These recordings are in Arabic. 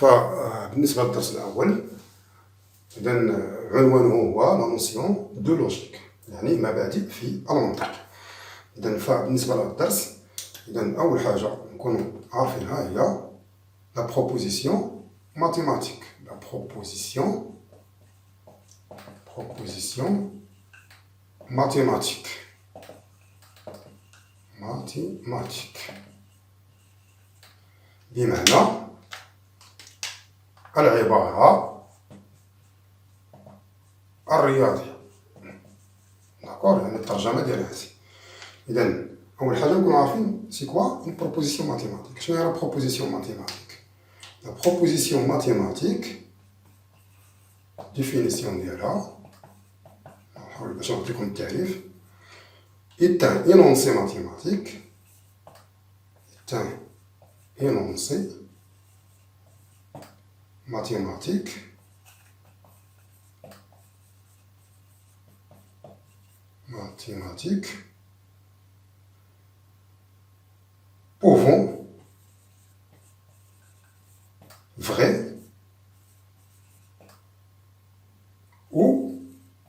فبالنسبة للدرس الأول، إذا عنوانه هو لا نوسيون دو لوجيك، يعني مبادئ في المنطق. إذا فبالنسبة لهذا الدرس، إذا أول حاجة نكونوا عارفينها هي لا بروبوزيسيون ماتيماتيك. لا بروبوزيسيون ماتيماتيك. بمعنى العبارة الرياضية. داكور، يعني الترجمة ديالها هذه. إذا أول حاجة نكونوا عارفين سي كوا اون بروبوزيسيون ماتيماتيك. شنو هي لا بروبوزيسيون ماتيماتيك؟ لا بروبوزيسيون ماتيماتيك ديفينيسيون ديالها، نحاول باش نعطيكم التعريف. est un énoncé mathématique. est un énoncé mathématique pouvant vrai ou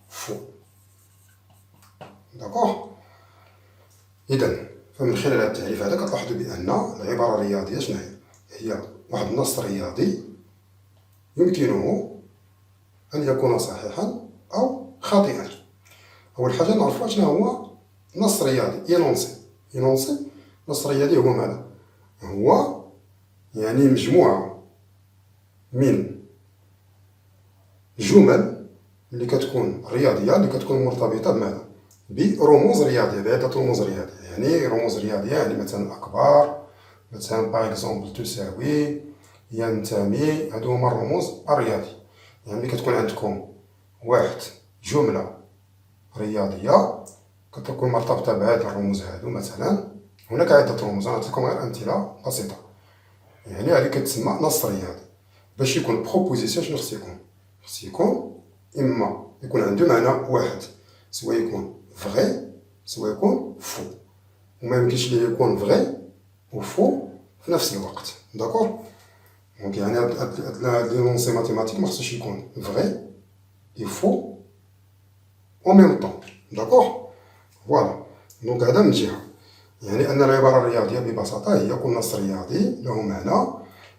faux. D'accord. إذا فمن خلال هذا التعريف هذا كتلاحظوا بأن العبارة الرياضية شنو هي؟ هي واحد النص رياضي يمكنه أن يكون صحيحا أو خاطئا. أول حاجة نعرفوا شنو هو نص رياضي. إينونسي نص رياضي هو ماذا؟ هو يعني مجموعة من جمل اللي كتكون رياضية، اللي كتكون مرتبطة بماذا؟ برموز رياضية، بعدة رموز رياضية. يعني رموز رياضية يعني مثلا أكبر، مثلا باغ إكزومبل تساوي، ينتمي، هادو هما الرموز الرياضية. يعني ملي كتكون عندكم واحد جملة رياضية كتكون مرتبطة بهاد الرموز هادو، مثلا هناك عدة رموز، نعطيكم غير أمثلة بسيطة. يعني هذه كتسمى نص رياضي. باش يكون بروبوزيسيون شنو خص يكون؟ خص يكون إما يكون عنده معنى واحد، سواء يكون فغي سواء يكون فو، وما يمكنش ليه يكون فغي و فو في نفس الوقت. داكور. دونك يعني هاد لينونسي ماتيماتيك مخصوش يكون فغي و فو او ميم طون. داكور. فوالا. دونك هذا من جهة، يعني أن العبارة الرياضية ببساطة هي كل نص رياضي له معنى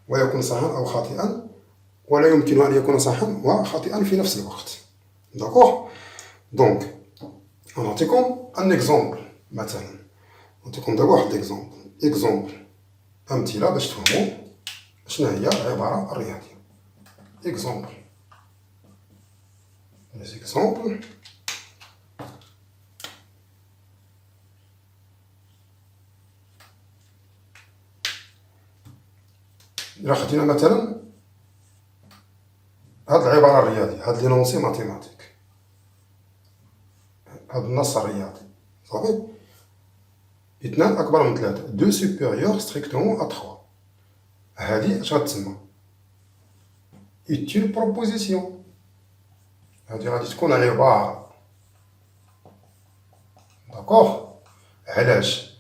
ويكون صحيحا أو خاطئا، ولا يمكن أن يكون صحيحا وخاطئا في نفس الوقت. داكور. دونك نعطيكم ان اكزومبل، مثلا نعطيكم دابا واحد اكزومبل امثله باش تفهموا شنو هي العباره الرياضيه. اكزومبل إلا خدينا مثلا هاد العباره الرياضيه، هاد لينونسي ماتيماتيك، هاد النص الرياضي، صافي. اثنان أكبر من ثلاثة، دو سوبيريور ستريكتومون أ تخوا. هادي اش غتسمى؟ إتيل بروبوزيسيون. هادي غادي تكون عبارة. داكوغ. علاش؟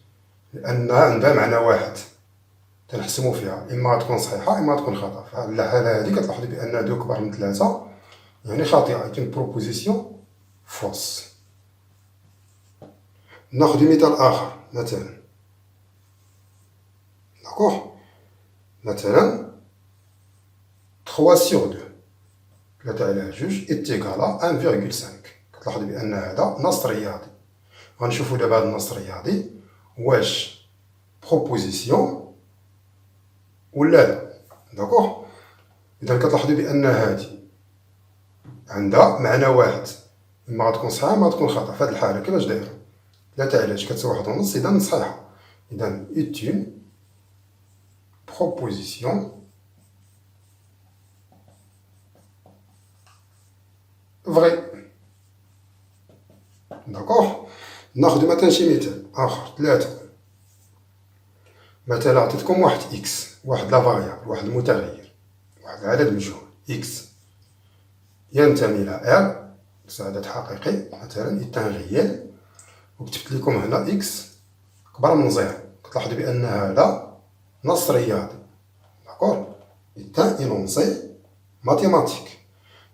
لأنها عندها معنى واحد تنحسمو فيها، إما غتكون صحيحة إما غتكون خاطئة. فهاد الحالة هادي كتلاحظوا بأن هادو كبر من ثلاثة يعني خاطئة، إتيل بروبوزيسيون فوس. ناخد مثال آخر، مثلا داكوغ، مثلا 3 sur 2، 3 على 2 est égal à 1,5. كتلاحظوا بأن هذا نص رياضي. غنشوفوا دابا هذا النص الرياضي واش بروبوزيسيون ولا لا. داكوغ. إذا كتلاحظوا بأن هادي عندها معنى واحد، إما غتكون صحيحة إما غتكون خاطئة. في هاد الحالة كيفاش دايرة؟ 3 على 2 كتساوي 1.5، إذا صحيحة. إذا est une proposition فغي. داكوغ. ناخد مثلا شي مثال آخر، 3. مثلا عطيتكم واحد إكس، واحد لا فاريابل، واحد المتغير، واحد العدد مجهول إكس ينتمي إلى ار، عدد حقيقي مثلا إتان غيال، وكتبت لكم هنا إكس كبر من 0. كتلاحظوا بأن هذا نص رياضي. داكوغ. إتان إنونسي ماتيماتيك.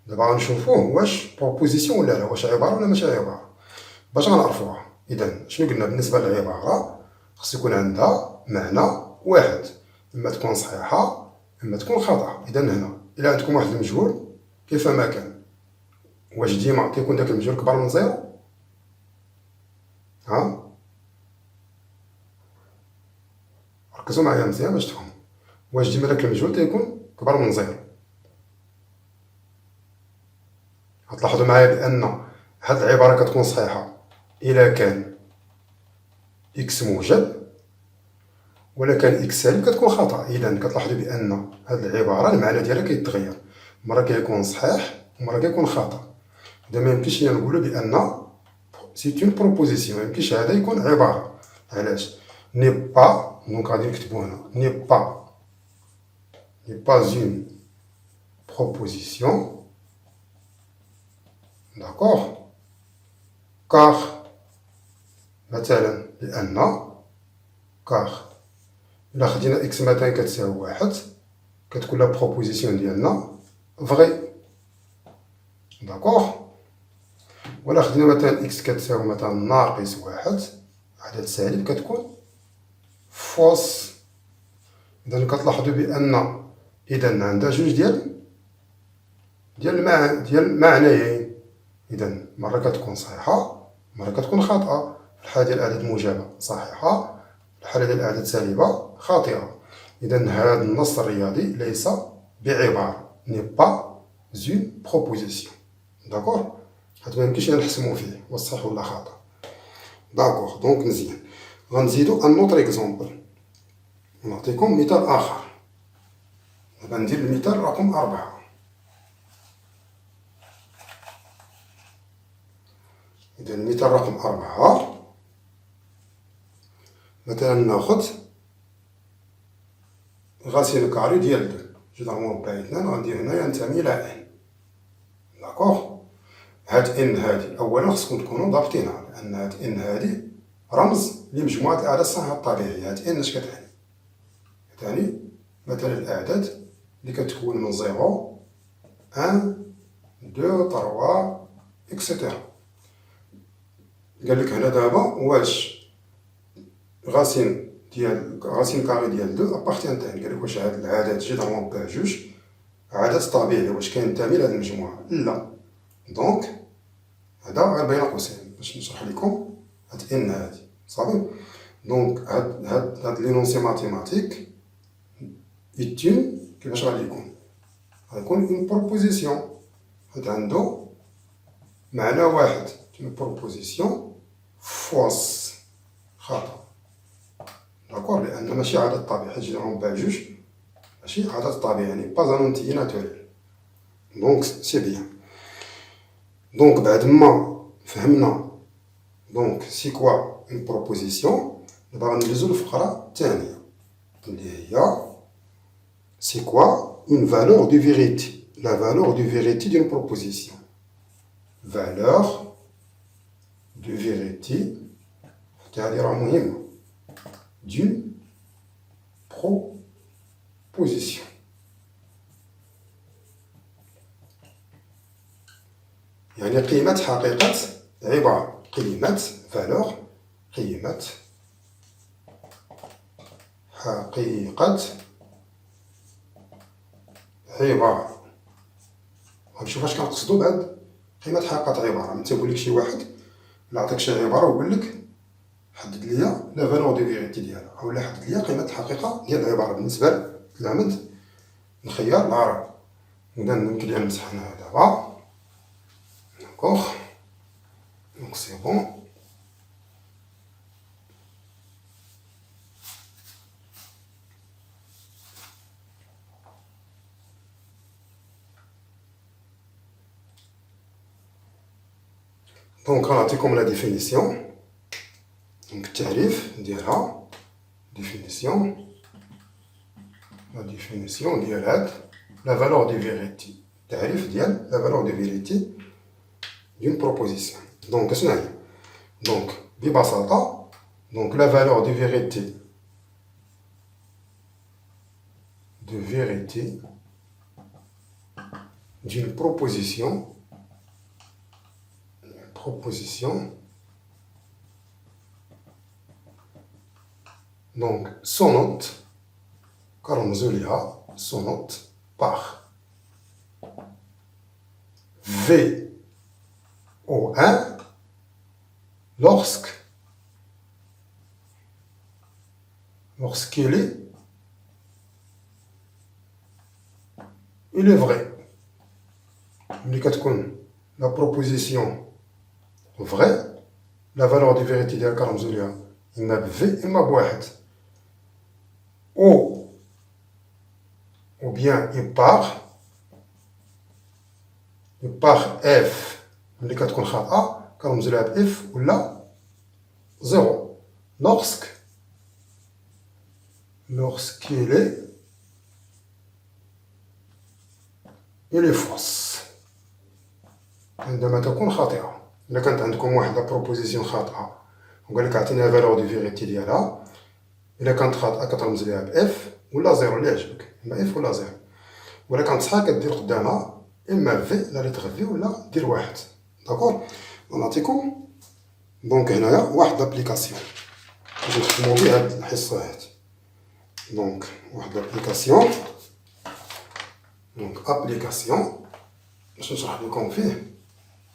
دابا غنشوفوه واش بروبوزيسيون ولا لا، واش عبارة ولا ماشي عبارة، باش غنعرفوها. إذا شنو قلنا بالنسبة للعبارة؟ خص يكون عندها معنى واحد، إما تكون صحيحة إما تكون خطأ. إذا هنا إلا عندكم واحد المجهول كيفما كان، واش ديما كيكون داك المجهول كبر من زيرو؟ ها ركزوا معايا مزيان باش تفهموا، واش ديما داك المجهول تيكون كبر من زيرو؟ غتلاحظوا معايا بأن هاد العبارة كتكون صحيحة إلا كان إكس موجب، ولا كان إكس سالب كتكون خطأ. إذا كتلاحظوا بأن هاد العبارة المعنى ديالها كيتغير، مرة كيكون صحيح ومرة كيكون خطأ. إذا ميمكنش لينا نقولو بأن سي اون بروبوزيسيون، ميمكنش هذا يكون عبارة. علاش؟ ني با، دونك غادي نكتبو هنا ني با اون بروبوزيسيون، داكوغ، كار مثلا لأن كار إلا خدينا إكس مثلا كتساوي واحد كتكون لا بروبوزيسيون ديالنا فغي، داكوغ. ولا خدينا مثلا إكس كتساوي مثلا ناقص واحد، عدد سالب، كتكون فوس. إذا كتلاحظوا بأن إذا عندها جوج ديال معنيين. إذا مرة كتكون صحيحة مرة كتكون خاطئة. في الحالة ديال الأعداد الموجبة صحيحة، في الحالة ديال الأعداد السالبة خاطئة. إذا هذا النص الرياضي ليس بعبارة، ني با اون بروبوزيسيون، داكوغ. هاد ميمكنش نحسمو فيه واش صحيح ولا خطأ، داكوغ. دونك مزيان، غنزيدو ان اوتر اكزومبل، نعطيكم مثال آخر. دابا ندير المثال رقم 4. إذا المثال رقم 4 مثلا ناخد غاسين كاري ديال دو، جوج مربع اثنان، غندير هنا ينتمي إلى ان، داكوغ. هاد ان هادي أولا خصكم تكونو ضابطينها، لأن هاد ان هادي رمز لمجموعة الأعداد الصحيحة الطبيعية. هاد ان اش كتعني؟ كتعني مثلا الأعداد اللي كتكون من زيرو، ان، دو، تروا، إكسيتيرا. قالك هنا دابا واش غاسين كاري ديال دو أبارتيان تاعي، قالك واش هاد العدد جي مربع جوج عدد طبيعي، واش كينتمي لهاد المجموعة؟ لا. دونك هذا غير بين قوسين باش نشرح لكم هاد ان هادي، صافي. دونك هاد لينونسي ماتيماتيك يتم كيفاش غادي يكون؟ غيكون اون بروبوزيسيون، هاد عندو معنى واحد، اون بروبوزيسيون فوس، خطأ، داكوغ. لأن ماشي عدد طبيعي، جي مربع جوج ماشي عدد طبيعي، يعني با ان اونتيي ناتوريل. دونك سي بيان. دونك بعد ما فهمنا دونك سي كوا اون بروبوزيسيون، دابا غندوزو للفقرة الثانية اللي هي سي كوا اون فالور دو فيريتي. لا فالور دو فيريتي دون بروبوزيسيون، valeur de vérité، هذه راه مهمة، d'une proposition. يعني قيمة حقيقة عبارة، قيمة valeur، قيمة حقيقة عبارة. غنشوف واش كنقصدو بهاد قيمة حقيقة عبارة. من تيقول لك شي واحد لا عطاك شي عبارة ويقول لك حدد ليا لا فالور دو فيريتي ديالها، أولا حدد ليا قيمة الحقيقة ديال العبارة بالنسبة للعمد نخير العربي. إذا يمكن ليا نمسح هنا دابا، داكوغ. دونك سي بون. دونك غنعطيكم لا ديفينيسيون، دونك التعريف ديالها، ديفينيسيون، لا ديفينيسيون ديال هاد لا فالور دو فيريتي، التعريف ديال لا فالور دو فيريتي دون بروبوزيسيون. دونك اشنا هي؟ دونك ببساطة دونك لا فالور دو فيريتي d'une proposition donc sonante كرمزوا ليها sonante par VO1 lorsqu'il est vrai. ملي كتكون la proposition vraie, la valeur de vérité ديالها كرمزوا ليها إما ب V إما بواحد. ou bien il part F ملي كتكون خاطئة كنرمزو لها ب F ولا 0 lorsqu'il est fausse عندما تكون خاطئة. إلا كانت عندكم واحد بروبوزيسيون خاطئة وقال لك عطيني فالور دو فيغيتي ديالها، إلا كانت خاطئة كترمز ليها ب اف ولا زيرو اللي يعجبك، إما اف ولا زيرو. ولا كانت صحيحة كدير قدامها إما في لا لتر في ولا دير واحد. داكور، نعطيكم دونك هنايا واحد لابليكاسيون باش نخدمو بيه هاد الحصة هادي. دونك واحد لابليكاسيون، دونك ابليكاسيون باش نشرح لكم فيه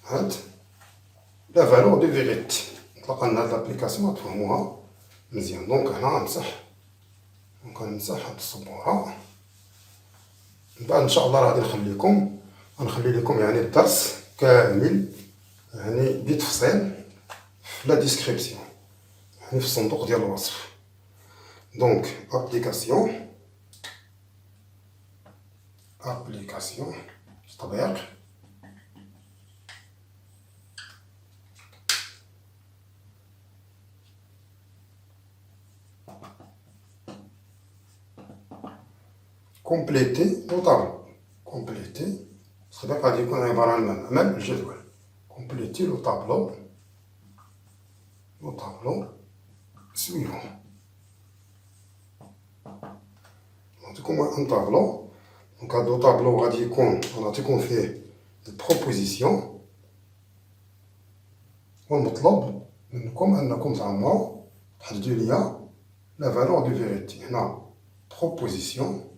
هاد لا فالور دو فيغيتي. نطلق لنا هاد لابليكاسيون تفهموها مزيان. دونك هنا غنمسح، دونك غنمسح هاد السبورة. من بعد ان شاء الله راه غادي غنخلي لكم يعني الدرس كامل يعني بتفصيل في لا ديسكريبسيون، يعني في الصندوق ديال الوصف. دونك ابليكاسيون تطبيق، كومبليتي لو طابلو. كومبليتي التطبيق غادي يكون عبارة عن عمل الجدول. كومبليتي لو طابلو سويفون. نعطيكم ان طابلو. دونك هاد لو طابلو غادي يكون نعطيكم فيه البروبوزيسيون، والمطلوب منكم انكم تعمروا تحددوا ليا لا فالور دو فيغيتي. هنا بروبوزيسيون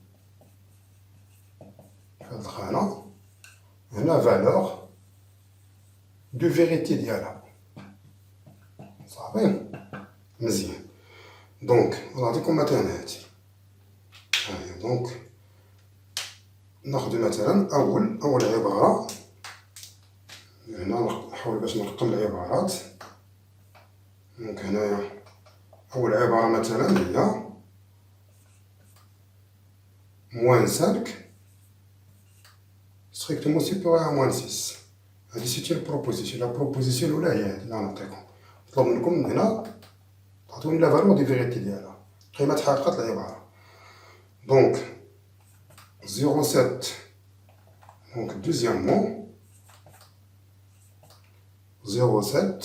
في هاد الخانة، هنا فالور دو فيغيتي ديالها. صافي مزيان. دونك نعطيكم مثلا هادي. دونك ناخذ مثلا أول عبارة. هنا نحاول باش نرقم العبارات. دونك هنايا أول عبارة مثلا هي -5 strictement supérieur à -6. هادي سيتي البروبوزيسيون. لا بروبوزيسيون الأولى هي هادي اللي غنعطيكم. نطلب منكم من هنا تعطوني لا فالور دي فيغيتي ديالها، قيمة حقيقة العبارة. دونك 0,7. دونك دوزيامون 0,7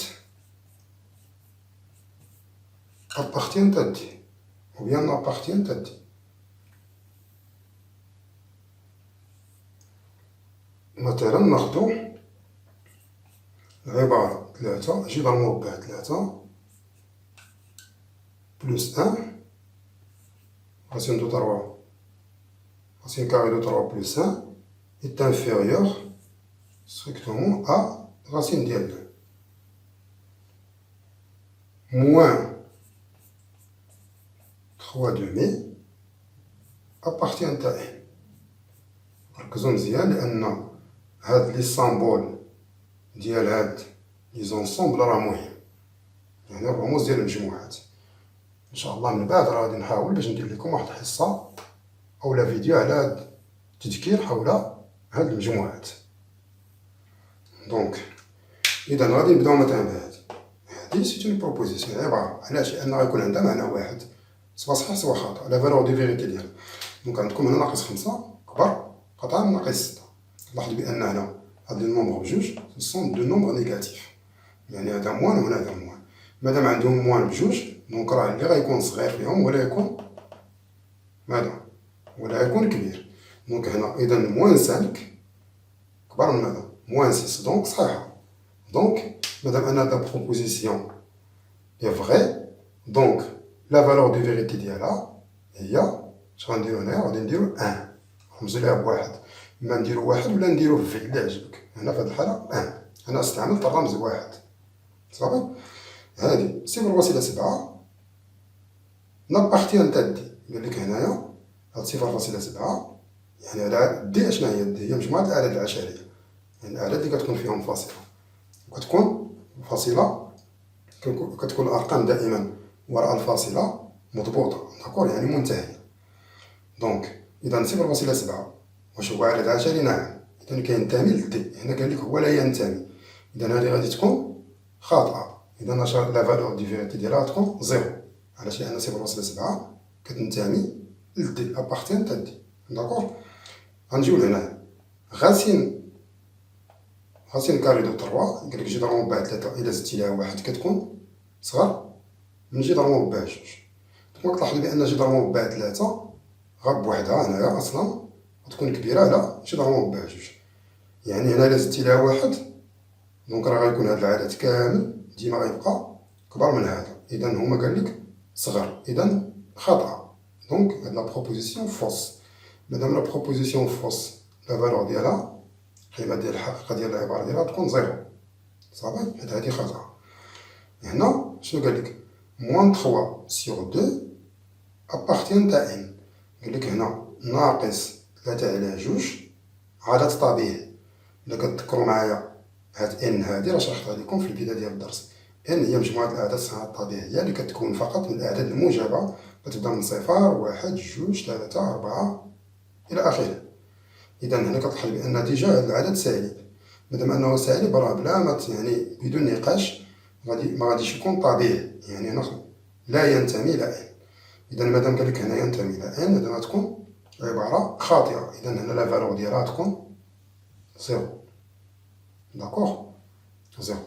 appartient à D ou bien appartient à D. مثلا ناخدو العبارة 3 جذر مربع 3 بلس 1 racine de 3 racine carrée de 3 plus 1 est inférieur strictement à racine ديال 2 moins 3 demi appartient à n. ركزوا مزيان لأن هاد لي سامبول ديال هاد لي زونسومبل راه مهم، يعني الرموز ديال المجموعات. ان شاء الله من بعد راه غادي نحاول باش ندير لكم واحد الحصه اولا فيديو على هاد التذكير حول هاد المجموعات. دونك اذا غادي نبداو مثلا بهادي سيت اون بروبوزيسيون، عباره علاش؟ لان غيكون عندها معنى واحد سوا صحيح سوا خطا، لا فالور دو فيغيتي ديالها. دونك عندكم هنا ناقص 5 كبر قطعا من ناقص 6. لاحظوا بان هنا هاد النومبر بجوج سون دو نومبر نيجاتيف، يعني هذا موان وهنا هذا موان. مادام عندهم موان بجوج دونك راه اللي غيكون صغير فيهم ولا يكون ماذا ولا يكون كبير. دونك هنا اذا -5 أكبر من ماذا؟ موان 6. دونك صحيحة. دونك مادام أن هاد بروبوزيسيون هي فغي، دونك لا فالور دو فيغيتي ديالها هي اش غنديرو هنايا؟ غادي نديرو ان، نرمزو ليها بواحد. إما نديرو واحد ولا نديرو في اللي عجبك. هنا في هاد الحالة ان، أنا استعملت الرمز واحد صافي. هادي 0.7 نابارتيان تا دي. قالك هنايا هاد 0.7 يعني هاد دي اشنا هي؟ دي هي مجموعة الأعداد العشرية، يعني الأعداد اللي كتكون فيهم فاصلة، وكتكون فاصلة كتكون الأرقام دائما وراء الفاصلة مضبوطة، داكور، يعني منتهية. دونك إذا 0.7 واش هو عدد عشري؟ نعم. إذا كينتمي لدي. هنا قالك هو لا ينتمي، إذا هذه غادي تكون خاطئة. إذا لا فالور دي فيغيتي ديالها تكون زيرو. علاش؟ لأن 0.7 كتنتمي لدي، أبارتيان تا دي، داكور. غنجيو لهنا غاسين كاري دو 3 قالك جي ضربو بها 3 إلا زدتي ليها واحد كتكون صغر من جي ضربو بها 2. دونك كتلاحظ بأن جي ضربو بها 3 غا بوحدها هنايا أصلا غتكون كبيرة على جي ضربو بها 2. يعني هنا إلا زدتي ليها واحد دونك راه غيكون هاد العدد كامل ديما غيبقى كبر من هذا. إذا هما قالك صغر، إذا خطأ. دونك هاد لا بروبوزيسيون فوس. مادام لا بروبوزيسيون فوس لا فالور ديالها القيمة ديال الحقيقة ديال العبارة ديالها تكون زيرو صافي. حيت هادي خطأ. هنا شنو قالك؟ موان 3 سيغ 2 أبارتيان تا ان. قالك هنا ناقص 3 على 2 عدد طبيعي. إلا كتذكرو معايا هاد ان هادي راه شرحتها لكم في البداية ديال الدرس. ان هي مجموعة الأعداد الطبيعية اللي كتكون فقط من الأعداد الموجبة، كتبدا من 0 1 2 3 4 إلى آخره. إذا هنا كتلاحظ بأن ديجا هاد العدد سالب. مادام أنه سالب راه بلا ما يعني بدون نقاش ما غاديش يكون طبيعي، يعني هنا لا ينتمي إلى ان. إذا مادام قالك هنا ينتمي إلى ان إذا غتكون عبارة خاطئة. إذا هنا لا فالور ديالها تكون زيرو، داكوغ، زيرو.